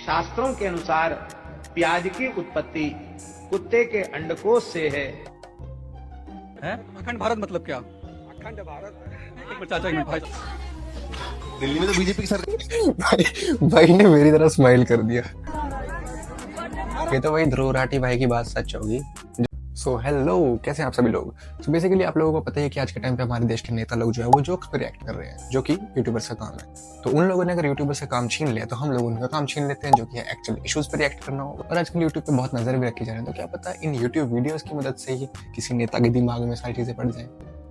शास्त्रों के अनुसार प्याज की उत्पत्ति कुत्ते के अंडकोश से है। अखंड भारत मतलब क्या? अखंड भारत एक मिनट चाचा, एक मिनट भाई। दिल्ली में तो बीजेपी की सरकार। भाई ने मेरी तरह स्माइल कर दिया। ये तो वही ध्रुव राठी भाई की बात सच होगी। सो हेलो, कैसे हैं आप सभी लोग। सो बेसिकली आप लोगों को पता है कि आज के टाइम पे हमारे देश के नेता लोग जो है वो जोक्स पे रिएक्ट कर रहे हैं, जो कि यूट्यूबर का काम है। तो उन लोगों ने अगर यूट्यूबर से काम छीन लिया तो हम लोग उनका काम छीन लेते हैं, जो कि है एक्चुअल इश्यूज पे रिएक्ट करना होगा। और आजकल यूट्यूब पे बहुत नजर भी रखी जा रही है, तो क्या पता इन यूट्यूब वीडियोज की मदद से ही किसी नेता के दिमाग में सारी चीजें पड़ जाए।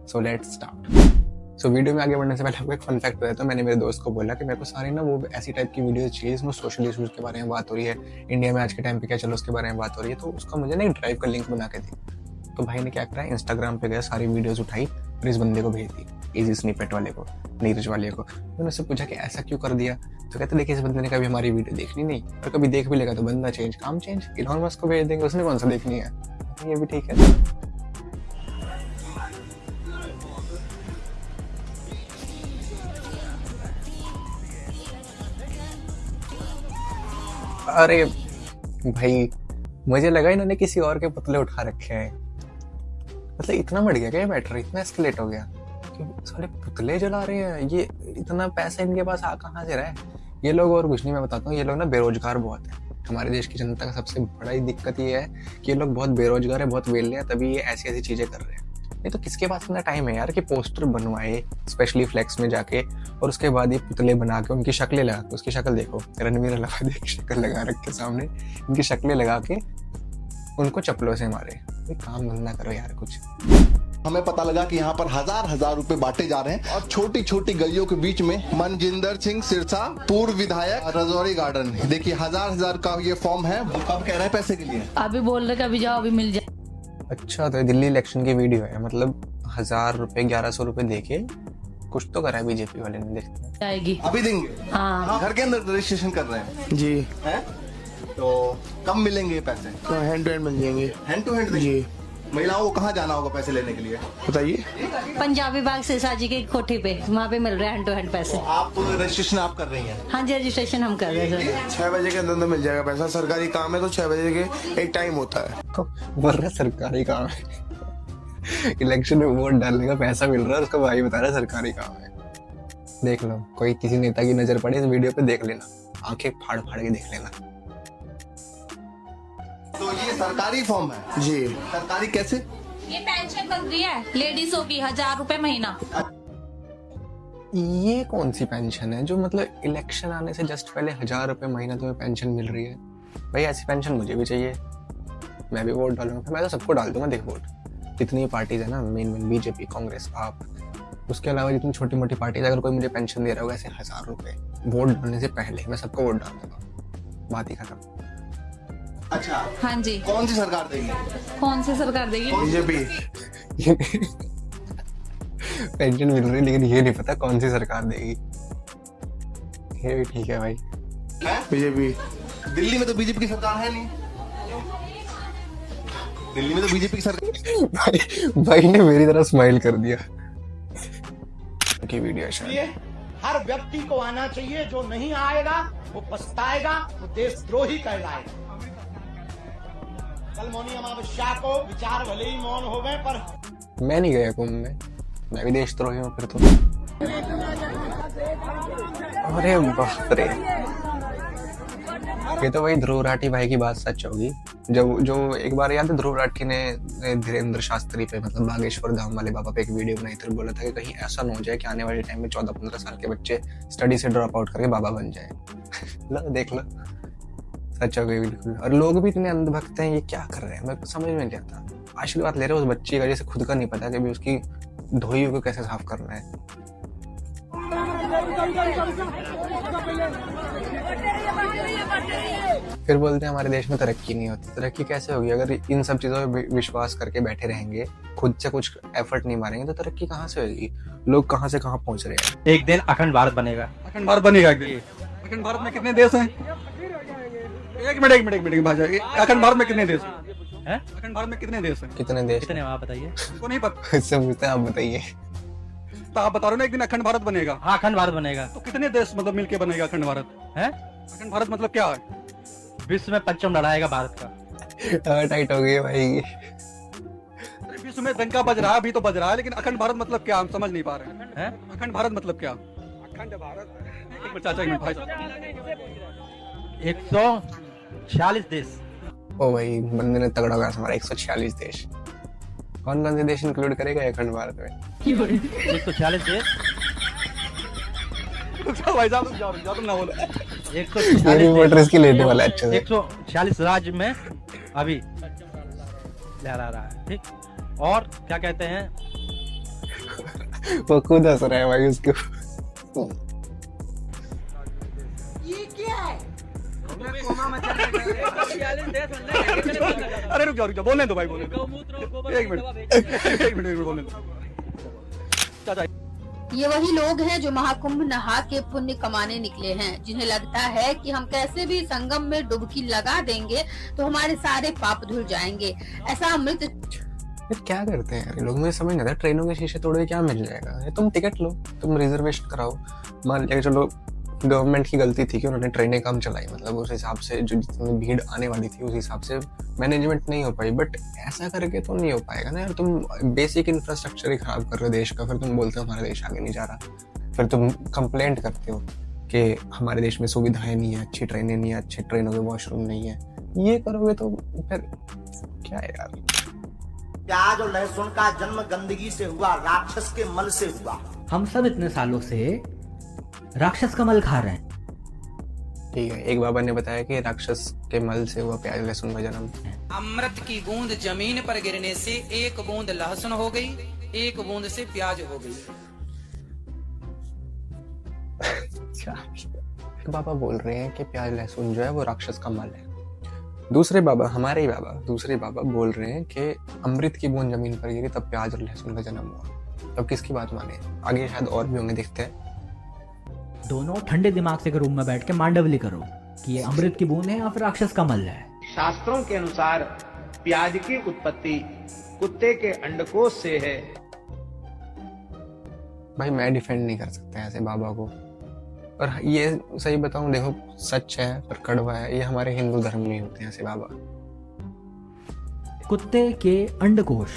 So let's start. So video में आगे बढ़ने से पहले आपको एक फन फैक्ट बताया। तो मैंने मेरे दोस्त को बोला कि मेरे को सारी ना वो ऐसी टाइप की वीडियो चाहिए जिसमें सोशल इश्यूज के बारे में बात हो रही है, इंडिया में आज के टाइम पे क्या चलो उसके बारे में बात हो रही है। तो उसका मुझे ना एक ड्राइव का लिंक बना के दी। तो भाई ने क्या करा, इंस्टाग्राम पे गया, सारी वीडियोस उठाई और इस बंदे को भेज दी, इजी स्निपेट वाले को, नीरज वाले को। मैंने उससे पूछा कि ऐसा क्यों कर दिया। तो कहते देखिए इस बंदे ने कभी हमारी वीडियो देखनी नहीं, और कभी देख भी लेगा तो बंदा चेंज काम चेंज, इलॉन मस्क को भेज देंगे, उसने कौन सा देखनी है। ये भी ठीक है। अरे भाई मुझे लगा इन्होंने किसी और के पुतले उठा रखे हैं। मतलब इतना बढ़ गया क्या ये मैटर, इतना एस्केलेट हो गया कि साले पुतले जला रहे हैं। ये इतना पैसा इनके पास आ कहाँ से रहा है ये लोग। और कुछ नहीं, मैं बताता हूँ, ये लोग ना बेरोजगार बहुत है। हमारे देश की जनता का सबसे बड़ा दिक्कत ये है कि ये लोग बहुत बेरोजगार है, बहुत वेले हैं, तभी ये ऐसी ऐसी चीजें कर रहे हैं। नहीं तो किसके पास इतना टाइम है यार कि पोस्टर बनवाए स्पेशली फ्लेक्स में जाके, और उसके बाद ये पुतले बना के उनकी शक्लें लगा के, उसकी शक्ल देखो, रणवीर अलाहाबादी की शक्ल लगा रखे सामने, इनकी शक्लें लगा के उनको चप्पलों से मारे। कोई काम धंधा करो यार कुछ। हमें पता लगा कि यहाँ पर हजार रुपए बांटे जा रहे हैं, और छोटी छोटी गलियों के बीच में मनजिंदर सिंह सिरसा, पूर्व विधायक, रजौरी गार्डन। देखिए हजार का ये फॉर्म है। कब कह रहे हैं पैसे के लिए? अभी बोल रहे अभी जाओ, अभी मिल जाए। अच्छा, तो दिल्ली इलेक्शन की वीडियो है, मतलब 1000 रुपए 1100 रुपए देके कुछ तो करा है बीजेपी वाले ने। देखते हैं जाएगी अभी देंगे। हाँ, घर के अंदर रजिस्ट्रेशन कर रहे हैं जी। है तो कब मिलेंगे पैसे? तो हैंड टू हैंड मिल जाएंगे। हैंड टू हैंड जी। महिलाओं को कहाँ जाना होगा पैसे लेने के लिए, बताइए। पंजाबी बाग सिरसा जी की कोठी पे, वहाँ पे मिल रहे हैं हैंड टू हैंड पैसे। आप रजिस्ट्रेशन आप कर रही हैं? हाँ जी, रजिस्ट्रेशन हम कर रहे हैं। 6 बजे के अंदर मिल जाएगा पैसा। सरकारी काम है तो 6 बजे के एक टाइम होता है। वर्रा सरकारी काम है। इलेक्शन में वोट डालने का पैसा मिल रहा है, उसका भाई बता रहा है सरकारी काम है। देख लो, कोई किसी नेता की नजर पड़े इस वीडियो पे, देख लेना, आंखें फाड़ फाड़ के देख लेना। तो ये सरकारी फॉर्म है जी। सरकारी कैसे? ये पेंशन बन रही है लेडीजों की, 1000 रुपए महीना। ये कौन सी पेंशन है जो मतलब इलेक्शन आने से जस्ट पहले 1000 रुपए महीना तुम्हें पेंशन मिल रही है? भाई ऐसी पेंशन मुझे भी चाहिए, मैं भी वोट डालूंगा। मैं तो सबको डाल दूंगा। देख वोट जितनी पार्टीज है ना, मेन बीजेपी, कांग्रेस, आप, उसके अलावा जितनी छोटी मोटी पार्टीज, अगर कोई मुझे पेंशन दे रहा होगा ऐसे 1000 रुपए वोट डालने से पहले, मैं सबको वोट डाल दूंगा। बात ही खत्म। अच्छा, हाँ जी। कौन सी सरकार देगी? कौन सी सरकार देगी? बीजेपी। पेंशन मिल रही है लेकिन ये नहीं पता कौन सी सरकार देगी। ये भी ठीक है भाई। बीजेपी। दिल्ली में तो बीजेपी की सरकार है नहीं। दिल्ली में तो बीजेपी की सरकार। भाई ने मेरी तरह स्माइल कर दिया। की वीडियो शायद। हर व्यक्ति को आना चाहिए, जो नहीं आएगा वो पछताएगा, वो देशद्रोही कहलाएगा। कल मौनी अमावस्या को विचार भले ही मौन हो गए, पर मैं नहीं गया कुंभ में, मैं भी देशद्रोही हूँ फिर तो। अरे बाप रे, ये तो वही ध्रुव राठी भाई की बात सच होगी। जो एक बार याद है, ध्रुव राठी ने धीरेन्द्र शास्त्री पे, मतलब बागेश्वर धाम वाले बाबा पे एक वीडियो बनाई थी, बोला था कि कहीं ऐसा न हो जाए कि आने वाले टाइम में 14-15 साल के बच्चे स्टडी से ड्रॉप आउट करके बाबा बन जाए। लो देख लो, सच हो गई बिल्कुल। और लोग भी इतने अंधभक्त हैं, ये क्या कर रहे हैं, मेरे को समझ में नहीं आता। आशीर्वाद ले रहे उस बच्ची का जैसे खुद का नहीं पता कि भी उसकी धोई को कैसे साफ करना है। फिर बोलते हैं हमारे देश में तरक्की नहीं होती। तरक्की कैसे होगी अगर इन सब चीजों में विश्वास करके बैठे रहेंगे, खुद से कुछ एफर्ट नहीं मारेंगे, तो तरक्की कहाँ से होगी? लोग कहाँ से कहाँ पहुंच रहे हैं। एक दिन अखंड भारत बनेगा। अखंड भारत बनेगा एक दिन। अखंड भारत में कितने देश हैं? एक मिनट भाई, अखंड भारत में कितने देश हैं? अखंड भारत में कितने देश हैं? कितने देश? कितने आप बताइए। को नहीं पता। इससे पूछते हैं, आप बताइए। तो आप बता रहे हो ना एक दिन अखंड भारत बनेगा। हाँ, अखंड भारत बनेगा। तो कितने देश मतलब मिलके बनेगा अखंड भारत? है अखंड भारत मतलब क्या है? विश्व में पंचम लड़ाएगा भारत का। टाइट हो गई भाई। अरे विश्व में डंका बज रहा है, अभी तो बज रहा है, लेकिन अखंड भारत मतलब क्या, हम समझ नहीं पा रहे हैं। अखंड भारत मतलब क्या? अखंड भारत, एक मिनट चाचा, एक मिनट भाई साहब। 146 देश। ओ भाई, बंदे ने तगड़ा कहा हमारा 146 देश। कौन कौन से देश इंक्लूड करेगा अखंड भारत में? 146 देश। भाई साहब तुम जाओ, तुम ना बोलो। 146 की लेने वाला अच्छा से। 146 राज्य में अभी लहरा रहा है, ठीक। और क्या कहते हैं, वो खुद हंस रहा है भाई उसके। ये क्या है? अरे रुक जाओ, बोलने दो भाई, बोलने दो। एक मिनट बोलने दो चाचा। ये वही लोग हैं जो महाकुंभ नहा के पुण्य कमाने निकले हैं, जिन्हें लगता है कि हम कैसे भी संगम में डुबकी लगा देंगे तो हमारे सारे पाप धुल जाएंगे। ऐसा अमृत क्या करते हैं लोग, मुझे समझ नहीं आता। ट्रेनों के शीशे तोड़ के क्या मिल जाएगा? ये तुम टिकट लो, तुम रिजर्वेशन कराओ। मान लिया चलो गवर्नमेंट की गलती थी कि उन्होंने ट्रेनें कम चलाई, मतलब उस हिसाब से जो जितनी भीड़ आने वाली थी उस हिसाब से मैनेजमेंट नहीं हो पाई। बट ऐसा करके तो नहीं हो पाएगा ना यार। तुम बेसिक इंफ्रास्ट्रक्चर ही खराब कर रहे हो देश का, फिर तुम बोलते हो हमारा देश आगे नहीं जा रहा, फिर तुम कंप्लेंट करते हो कि हमारे देश में सुविधाएं नहीं है, अच्छी ट्रेनें नहीं है, अच्छे ट्रेनों के वॉशरूम नहीं है। ये करोगे तो फिर क्या है यार। प्याज और लहसुन का जन्म गंदगी से हुआ, राक्षस के मल से हुआ। हम सब इतने सालों से राक्षस का मल खा रहे हैं। ठीक है, एक बाबा ने बताया कि राक्षस के मल से हुआ प्याज लहसुन का जन्म। अमृत की बूंद जमीन पर गिरने से एक बूंद लहसुन हो गई, एक बूंद से प्याज हो गई। बाबा बोल रहे हैं कि प्याज लहसुन जो है वो राक्षस का मल है। दूसरे बाबा, हमारे ही बाबा, दूसरे बाबा बोल रहे हैं कि अमृत की बूंद जमीन पर गिरी तब प्याज और लहसुन का जन्म हुआ। तब किसकी बात माने? आगे शायद और भी होंगे, देखते हैं। दोनों ठंडे दिमाग से रूम में बैठ के मांडवली करो कि ये अमृत की बूंद है या फिर राक्षस का मल है। शास्त्रों के अनुसार प्याज की उत्पत्ति कुत्ते के अंडकोश से है। भाई मैं डिफेंड नहीं कर सकता ऐसे बाबा को, और ये सही बताऊं, देखो सच है पर कड़वा है, ये हमारे हिंदू धर्म में होते हैं ऐसे बाबा। कुत्ते के अंडकोश,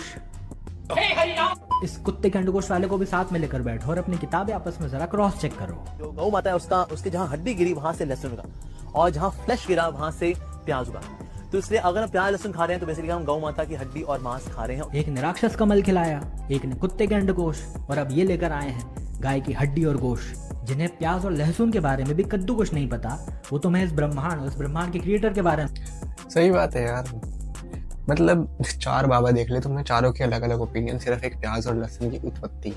इस कुत्ते के अंडकोश वाले को भी साथ में लेकर बैठो और अपनी किताबें आपस में जरा क्रॉस चेक करो। जो गौ माता है उसके जहाँ हड्डी गिरी वहां से लहसुन का, और जहाँ फ्लैश गिरा वहां से प्याज का। तो इसलिए अगर हम प्याज लहसुन खा रहे हैं तो बेसिकली हम गौ माता की हड्डी और मांस खा रहे हैं। एक ने राक्षस का मल खिलाया, एक ने कुत्ते के अंडकोश, और अब ये लेकर आए हैं गाय की हड्डी और गोश्त। जिन्हें प्याज और लहसुन के बारे में भी कद्दू कुछ नहीं पता, वो तो मैं इस ब्रह्मांड के क्रिएटर के बारे में। सही बात है यार, मतलब 4 बाबा देख ले तुमने, चारों के अलग अलग ओपिनियन, सिर्फ एक प्याज और लहसुन की उत्पत्ति।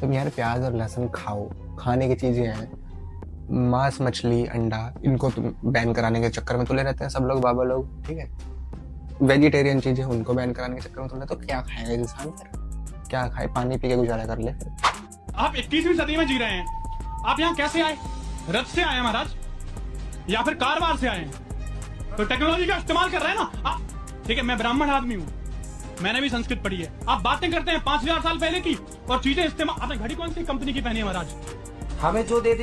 तुम यार प्याज और लहसुन खाओ, खाने की चीजें हैं। मांस मछली अंडा इनको तुम बैन कराने के चक्कर में तुले रहते हैं सब लोग, बाबा लोग, ठीक है। वेजिटेरियन चीजें उनको बैन कराने के चक्कर में तुले, तो क्या खाएगा इंसान फिर? क्या खाए? पानी पी के गुजारा कर ले। आप 21वीं सदी में जी रहे हैं, आप यहाँ कैसे आए? रथ से आए महाराज, या फिर कारवार से आए? तो टेक्नोलॉजी का इस्तेमाल कर रहे हैं ना। ठीक है, मैं ब्राह्मण आदमी हूँ, मैंने भी संस्कृत पढ़ी है। आप बातें करते हैं 5000 साल पहले की, और चीजें इस्तेमाल। आपने घड़ी कौन सी कंपनी की पहनी है महाराज? हमें जो दिया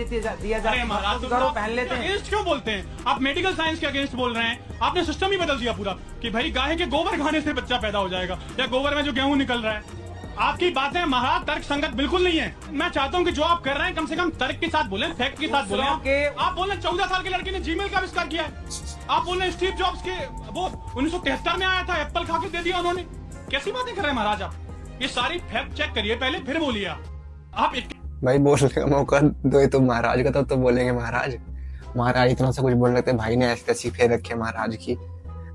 जाता है महाराज पहन लेते हैं। अगेंस्ट क्यों बोलते हैं आप? मेडिकल साइंस के अगेंस्ट बोल रहे हैं। आपने सिस्टम ही बदल दिया पूरा कि भाई गाय के गोबर खाने से बच्चा पैदा हो जाएगा, या गोबर में जो गेहूं निकल रहा है। आपकी बातें महाराज तर्क संगत बिल्कुल नहीं है। मैं चाहता हूं कि जो आप कर रहे हैं कम से कम तर्क के साथ बोलें, फैक्ट के साथ बोलें। आप बोल रहे 14 साल के लड़के ने जीमेल का आविष्कार किया है। आप बोल रहे स्टीव जॉब्स के वो 1973 में आया था, एप्पल खा के दे दिया उन्होंने। कैसी बातें कर रहे हैं महाराज आप? ये सारी फैक्ट चेक करिए पहले, फिर बोलिए आप। भाई बोलने का मौका दो तो महाराज का, तब तो बोलेंगे महाराज इतना सा कुछ बोल रहे थे, भाई ने ऐसी तैसी फेर रखी है महाराज की।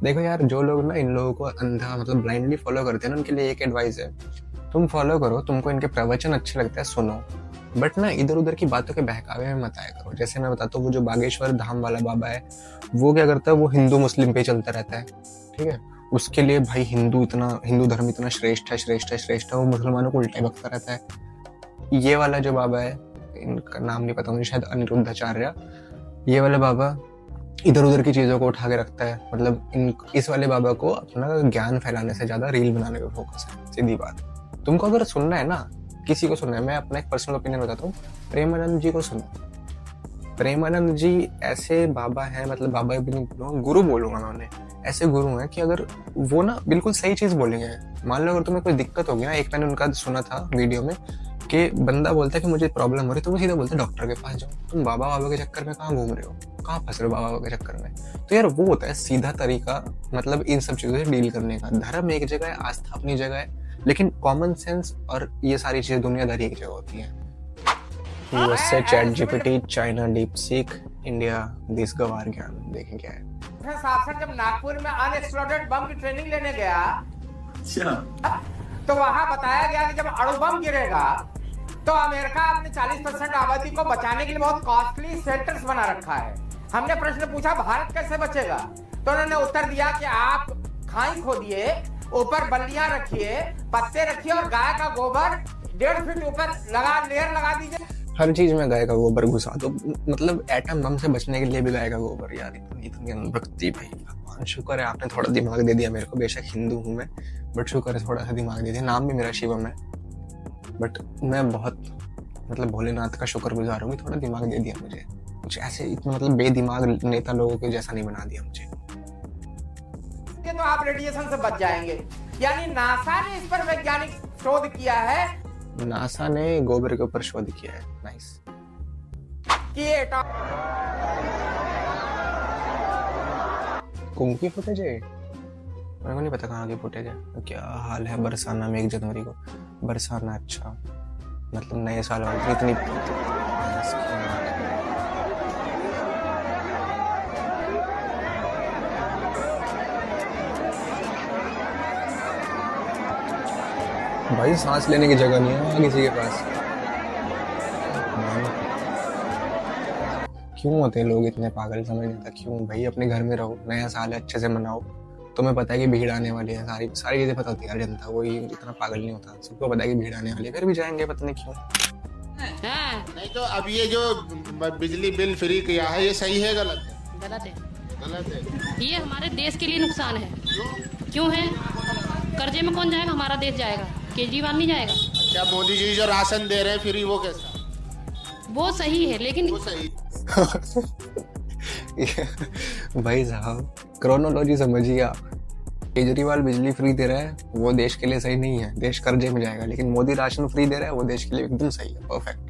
देखो यार, जो लोग ना इन लोगों को अंधा मतलब ब्लाइंडली फॉलो करते हैं ना, उनके लिए एक एडवाइस है, तुम फॉलो करो, तुमको इनके प्रवचन अच्छे लगते हैं सुनो, बट ना इधर उधर की बातों के बहकावे में मत आया करो। जैसे मैं बताता हूँ, वो जो बागेश्वर धाम वाला बाबा है, वो क्या करता है, वो हिंदू मुस्लिम पे चलता रहता है, ठीक है। उसके लिए भाई हिंदू धर्म इतना श्रेष्ठ है, वो मुसलमानों को उल्टा बकता रहता है। ये वाला जो बाबा है, इनका नाम नहीं पता मुझे, शायद अनिरुद्धाचार्य, ये वाला बाबा इधर उधर की चीजों को उठा के रखता है। मतलब इस वाले बाबा को अपना ज्ञान फैलाने से ज्यादा रील बनाने पे फोकस है, सीधी बात। तुमको अगर सुनना है ना, किसी को सुनना है, मैं अपना एक पर्सनल ओपिनियन बताता हूँ, प्रेमानंद जी को सुनो, प्रेमानंद जी ऐसे बाबा हैं, मतलब बाबा भी नहीं बोलूंगा, गुरु बोलूंगा मैं उन्हें। ऐसे गुरु हैं कि अगर वो ना बिल्कुल सही चीज बोलेंगे, मान लो अगर तुम्हें कोई दिक्कत होगी ना, एक मैंने उनका सुना था वीडियो में कि बंदा बोलता है कि मुझे प्रॉब्लम हो रही है, तो वो सीधा बोलते डॉक्टर के पास जाओ। तुम बाबा के चक्कर में कहाँ घूम रहे हो, कहाँ फंस रहे हो बाबा के चक्कर में। तो यार वो होता है सीधा तरीका, मतलब इन सब चीजों से डील करने का। धर्म एक जगह है, आस्था अपनी जगह है, लेकिन कॉमन सेंस और ये सारी चीजें दुनियादारी एक जगह होती है। USA ChatGPT, China DeepSeek, India this गवार ज्ञान। देखें क्या है। शासन जब नागपुर में अनएक्सप्लोडेड बम की ट्रेनिंग लेने गया, तो वहां बताया गया कि जब अणु बम गिरेगा तो अमेरिका अपने 40% आबादी को बचाने के लिए बहुत कॉस्टली शेल्टर्स बना रखा है। हमने प्रश्न पूछा भारत कैसे बचेगा, तो उन्होंने उत्तर दिया कि आप खाई खोदिए, ऊपर बल्लियां रखिए, पत्ते रखिए और गाय का गोबर 1.5 फीट ऊपर लेयर लगा दीजिए। हर चीज में गाय का गोबर घुसा दो, मतलब एटम बम से बचने के लिए भी गाय का गोबर। यार इतनी अनुभक्ति भाई, भगवान शुक्र है आपने थोड़ा दिमाग दे दिया मेरे को। बेशक हिंदू हूँ मैं, बट शुक्र है थोड़ा सा दिमाग दे दिया। नाम भी मेरा शिवम है, बट मैं बहुत मतलब भोलेनाथ का शुक्रगुजार हूँ, थोड़ा दिमाग दे दिया मुझे। कुछ ऐसे इतना मतलब बेदिमाग नेता लोगों के जैसा नहीं बना दिया मुझे। तो आप रेडिएशन से बच जाएंगे। यानी नासा ने इस पर वैज्ञानिक शोध किया है, नासा ने गोबर के ऊपर शोध किया है। नाइस। कुंभ की फुटेज है, मेरे को नहीं पता कहाँ की फुटेज है। क्या हाल है बरसाना में 1 जनवरी को। बरसाना अच्छा मतलब नए साल वाली इतनी भाई सांस लेने की जगह नहीं है किसी के पास। क्यों होते हैं लोग इतने पागल, समझ नहीं आता क्यों। भाई अपने घर में रहो, नया साल है अच्छे से मनाओ। तुम्हें पता है कि भीड़ आने वाली है, सारी चीजें पता होती है। जनता कोई इतना पागल नहीं होता, सबको पता है कि भीड़ आने वाली है, फिर भी जाएंगे, पता नहीं क्यों। नहीं तो अब ये जो बिजली बिल फ्री किया है, ये सही है गलत है? गलत है। गलत है। ये हमारे देश के लिए नुकसान है। क्यों है? कर्जे में कौन जाएगा? हमारा देश जाएगा, केजरीवाल नहीं जाएगा। अच्छा मोदी जी जो राशन दे रहे हैं फ्री, वो कैसा? वो सही है, लेकिन वो सही भाई साहब क्रोनोलॉजी समझिए आप। केजरीवाल बिजली फ्री दे रहा है, वो देश के लिए सही नहीं है, देश कर्जे में जाएगा। लेकिन मोदी राशन फ्री दे रहा है, वो देश के लिए एकदम सही है, परफेक्ट।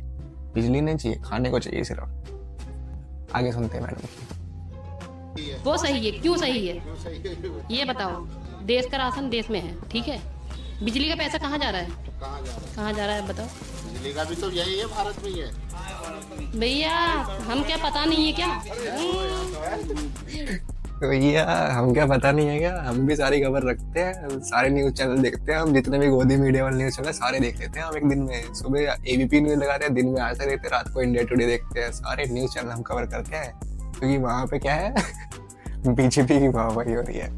बिजली नहीं चाहिए, खाने को चाहिए सिर्फ। आगे सुनते हैं मैडम। वो सही है। क्यों सही है ये बताओ। देश का राशन देश में है, ठीक है। बिजली का पैसा कहाँ जा रहा है? कहाँ जा रहा है बताओ। बिजली का भी तो यही है, भारत में ही है भैया। हम क्या पता नहीं है क्या? भैया हम क्या पता नहीं है क्या? हम भी सारी खबर रखते हैं, सारे न्यूज चैनल देखते हैं हम। जितने भी गोदी मीडिया वाले न्यूज चैनल सारे देख लेते हैं हम एक दिन में। सुबह ABP न्यूज लगाते हैं, दिन में आते रहते हैं, रात को इंडिया टुडे देखते हैं। सारे न्यूज चैनल हम कवर करते हैं, क्योंकि वहाँ पे क्या है बीजेपी की वाहवाही हो रही है।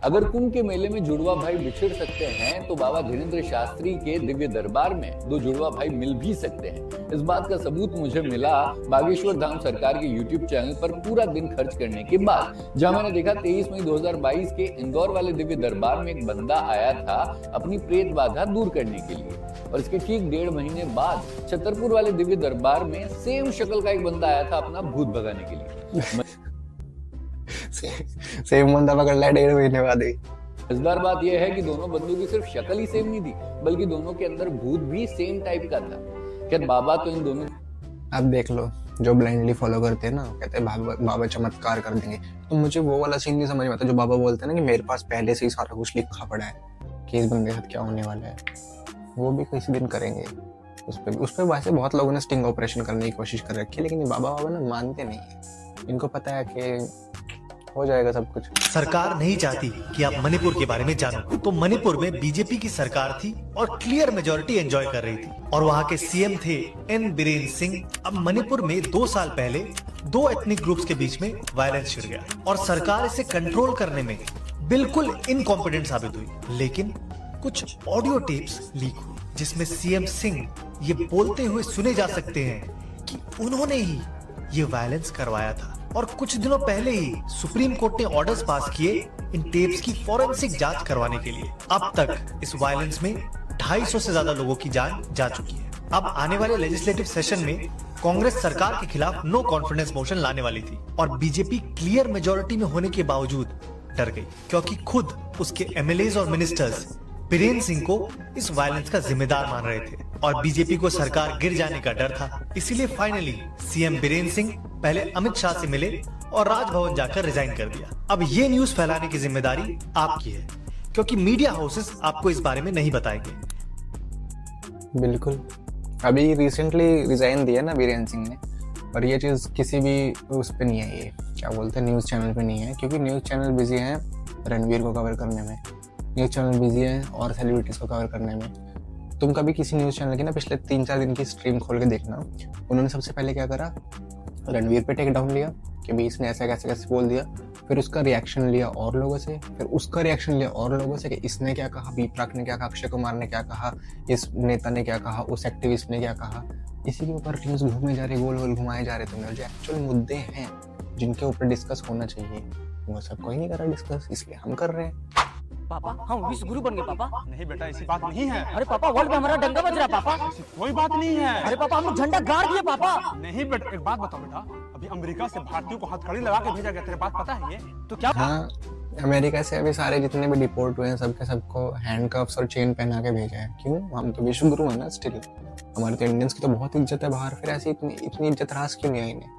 अगर कुंभ के मेले में जुड़वा भाई बिछड़ सकते हैं, तो बाबा धीरेन्द्र शास्त्री के दिव्य दरबार में 2 जुड़वा भाई मिल भी सकते हैं। इस बात का सबूत मुझे मिला बागेश्वर धाम सरकार के YouTube चैनल पर पूरा दिन खर्च करने के बाद, जहां मैंने देखा 23 मई 2022 के इंदौर वाले दिव्य दरबार में एक बंदा आया था अपनी प्रेत बाधा दूर करने के लिए, और इसके ठीक 1.5 महीने बाद छतरपुर वाले दिव्य दरबार में सेम शक्ल का एक बंदा आया था अपना भूत भगाने के लिए। सेम बंदा पकड़ लिया 1.5 महीने बाद ही। मजेदार बात यह है कि दोनों बंदों की सिर्फ शक्ल ही सेम नहीं थी, बल्कि दोनों के अंदर भूत भी सेम टाइप का था। क्या बाबा तो इन दोनों, आप देख लो जो ब्लाइंडली फॉलो करते हैं ना, कहते हैं बाबा चमत्कार कर देंगे। तो मुझे वो वाला सीन नहीं समझ में आता जो बाबा बोलते हैं ना कि मेरे पास पहले से ही सारा कुछ लिखा पड़ा है कि इस बंदे के साथ क्या होने वाला है। वो भी किसी दिन करेंगे। उस पर वैसे बहुत लोगों ने स्टिंग ऑपरेशन करने की कोशिश कर रखी है, लेकिन बाबा ना मानते नहीं है। इनको पता है कि हो जाएगा सब कुछ। सरकार नहीं चाहती कि आप मणिपुर के बारे में जानो, तो मणिपुर में बीजेपी की सरकार थी और क्लियर मेजोरिटी एंजॉय कर रही थी, और वहाँ के सीएम थे N बीरेन सिंह। अब मणिपुर में 2 साल पहले 2 एथनिक ग्रुप्स के बीच में वायलेंस छिड़ गया और सरकार इसे कंट्रोल करने में बिल्कुल इनकॉम्पिटेंट साबित हुई। लेकिन कुछ ऑडियो टेप्स लीक हुई जिसमें सीएम सिंह ये बोलते हुए सुने जा सकते हैं कि उन्होंने ही ये वायलेंस करवाया था। और कुछ दिनों पहले ही सुप्रीम कोर्ट ने ऑर्डर्स पास किए इन टेप्स की फॉरेंसिक जांच करवाने के लिए। अब तक इस वायलेंस में 250 से ज्यादा लोगों की जान जा चुकी है। अब आने वाले लेजिस्लेटिव सेशन में कांग्रेस सरकार के खिलाफ नो कॉन्फिडेंस मोशन लाने वाली थी और बीजेपी क्लियर मेजोरिटी में होने के बावजूद डर गई, क्योंकि खुद उसके एमएलएज और मिनिस्टर्स बीरेन सिंह को इस वायलेंस का जिम्मेदार मान रहे थे और बीजेपी को सरकार गिर जाने का डर था। इसीलिए फाइनली सीएम बीरेन सिंह पहले अमित शाह से मिले और राजभवन जाकर रिजाइन कर दिया। अब ये न्यूज फैलाने की जिम्मेदारी आपकी है, क्योंकि मीडिया हाउसेस आपको इस बारे में नहीं बताएंगे। बिल्कुल, अभी रिसेंटली रिजाइन दिया ना बीरेन सिंह ने, और ये चीज़ किसी भी उस पे नहीं है, ये क्या बोलते हैं न्यूज़ चैनल पे नहीं है, क्योंकि न्यूज़ चैनल बिजी हैं रणवीर को कवर करने में, न्यूज़ चैनल बिजी हैं और सेलिब्रिटीज़ को कवर करने में। तुम कभी किसी न्यूज़ चैनल की ना पिछले 3-4 दिन की स्ट्रीम खोल के देखना, उन्होंने सबसे पहले क्या करा, रणवीर पे टेक डाउन लिया कि भाई इसने ऐसा कैसे बोल दिया, फिर उसका रिएक्शन लिया और लोगों से, फिर उसका रिएक्शन लिया और लोगों से कि इसने क्या कहा, बीपराग ने क्या कहा, अक्षय कुमार ने क्या कहा, इस नेता ने क्या कहा, उस एक्टिविस्ट ने क्या कहा। इसी के ऊपर न्यूज़ घूमने जा रहे, गोल गोल घुमाए जा रहे तुम्हें। जो एक्चुअल मुद्दे हैं जिनके ऊपर डिस्कस होना चाहिए वो सब कोई नहीं कर रहा डिस्कस, इसलिए हम कर रहे हैं। पापा हम विश्व गुरु बन गए पापा। नहीं बेटा ऐसी बात नहीं है। अरे पापा वर्ल्ड में हमारा डंका बज रहा है पापा। ऐसी कोई बात नहीं है। अरे पापा हम झंडा गाड़ दिए पापा। नहीं बेटा, एक बात बताओ बेटा, अभी अमेरिका से भारतीयों को हथकड़ी लगा के भेजा गया, तेरे बात पता है ये? तो क्या? हाँ, अमेरिका से अभी सारे जितने भी डिपोर्ट हुए हैं सबके सबको हैंडकफ्स और चेन पहना के भेजा है। क्यों? हम तो विश्व गुरु है ना स्टिल, हमारे तो इंडियंस की तो बहुत इज्जत है बाहर, फिर ऐसी इतनी इज्जत रास क्यों नहीं आई इन्हें?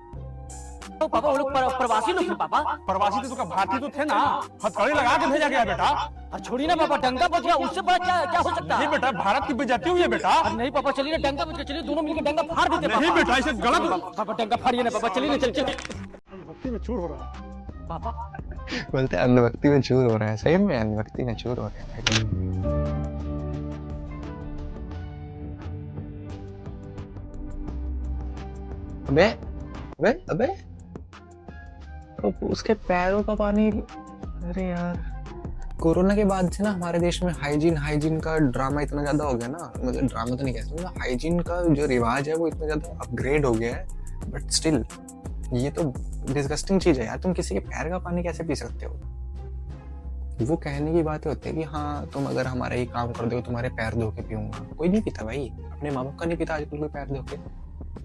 तो पापा वो लोग प्रवासी लोग थे पापा। प्रवासी तो भारतीय तो थे ना, हथकड़ी लगा के भेजा गया बेटा। और छोड़ी ना पापा, डंका बज गया, उससे बड़ा क्या हो सकता है? नहीं बेटा, भारत की बेइज्जती हुई है बेटा। नहीं पापा चलिए ना, डंका बज गया, चलिए दोनों मिलकर डंका फाड़ देते। नहीं बेटा ऐसे गलत। पापा डंका फाड़िए ना पापा, चलिए ना, चलिए। भक्ति में चूर हो रहा है पापा। बोलते हैं अंधभक्ति में चूर हो रहा है, सही में अंधभक्ति में चूर हो रहा है। अबे अबे अबे तो उसके पैरों का पानी। अरे यार, कोरोना के बाद से ना हमारे देश में हाइजीन का ड्रामा इतना ज्यादा हो गया ना, मतलब ड्रामा तो नहीं कह सकते, हाइजीन का जो रिवाज है वो इतना ज्यादा अपग्रेड हो गया है, बट स्टिल ये तो डिस्गस्टिंग चीज है यार। तुम किसी के पैर का पानी कैसे पी सकते हो? वो कहने की बातें होती है कि हाँ तुम अगर हमारा ये काम कर दो तुम्हारे पैर धो के पीऊंगा। कोई नहीं पीता भाई, अपने माँ बाप का नहीं पीता आजकल कोई पैर धो के।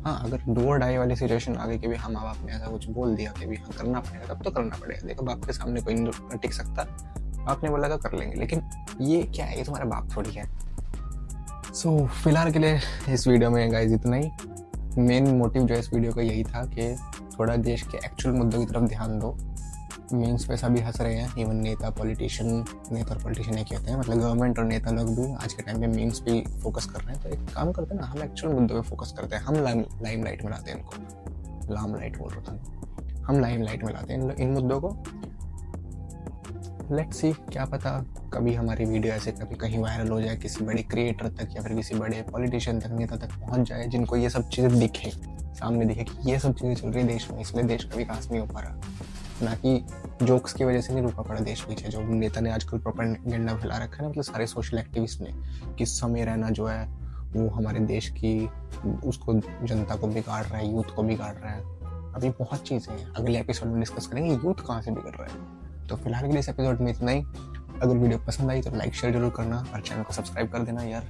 हाँ, अगर डू और डाई वाली सिचुएशन आ गई कि भाई हाँ माँ बाप ने ऐसा कुछ बोल दिया कि भाई हाँ करना पड़ेगा, तब तो करना पड़ेगा। देखो बाप के सामने कोई नहीं टिक सकता, आपने बोला था कर लेंगे, लेकिन ये क्या है, ये तुम्हारा बाप थोड़ी है। सो फिलहाल के लिए इस वीडियो में गाइस इतना ही। मेन मोटिव जो इस वीडियो का यही था कि थोड़ा देश के एक्चुअल मुद्दों की तरफ ध्यान दो। मीम्स पे सभी हंस रहे हैं, इवन नेता और पॉलिटिशियन एक ही होते हैं, मतलब गवर्नमेंट और नेता लोग भी आज के टाइम पे मीम्स पे फोकस कर रहे हैं। तो एक काम करते हैं ना, हम एक्चुअल मुद्दों पे फोकस करते हैं, हम लाइमलाइट में लाते हैं इनको। लामलाइट बोल रहा था, हम लाइमलाइट में लाते हैं इन मुद्दों को। लेट्स सी, क्या पता कभी हमारी वीडियो ऐसे कभी कहीं वायरल हो जाए, किसी बड़े क्रिएटर तक या फिर किसी बड़े पॉलिटिशियन तक, नेता तक पहुंच जाए, जिनको ये सब चीज़ें दिखे, सामने दिखे कि ये सब चीज़ें चल रही है देश में, इसलिए देश का विकास नहीं हो पा रहा। ना कि जोक्स की वजह से नहीं रुका पड़ा देश पीछे। जो नेता ने आजकल प्रोपेगेंडा फैला रखा है ना, मतलब सारे सोशल एक्टिविस्ट ने, कि समय रहना जो है वो हमारे देश की उसको जनता को बिगाड़ रहा है, यूथ को बिगाड़ रहा है। अभी बहुत चीज़ें हैं, अगले एपिसोड में डिस्कस करेंगे यूथ कहाँ से बिगड़ रहा है। तो फिलहाल के लिए इस एपिसोड में इतना ही। अगर वीडियो पसंद आई तो लाइक शेयर जरूर करना और चैनल को सब्सक्राइब कर देना यार।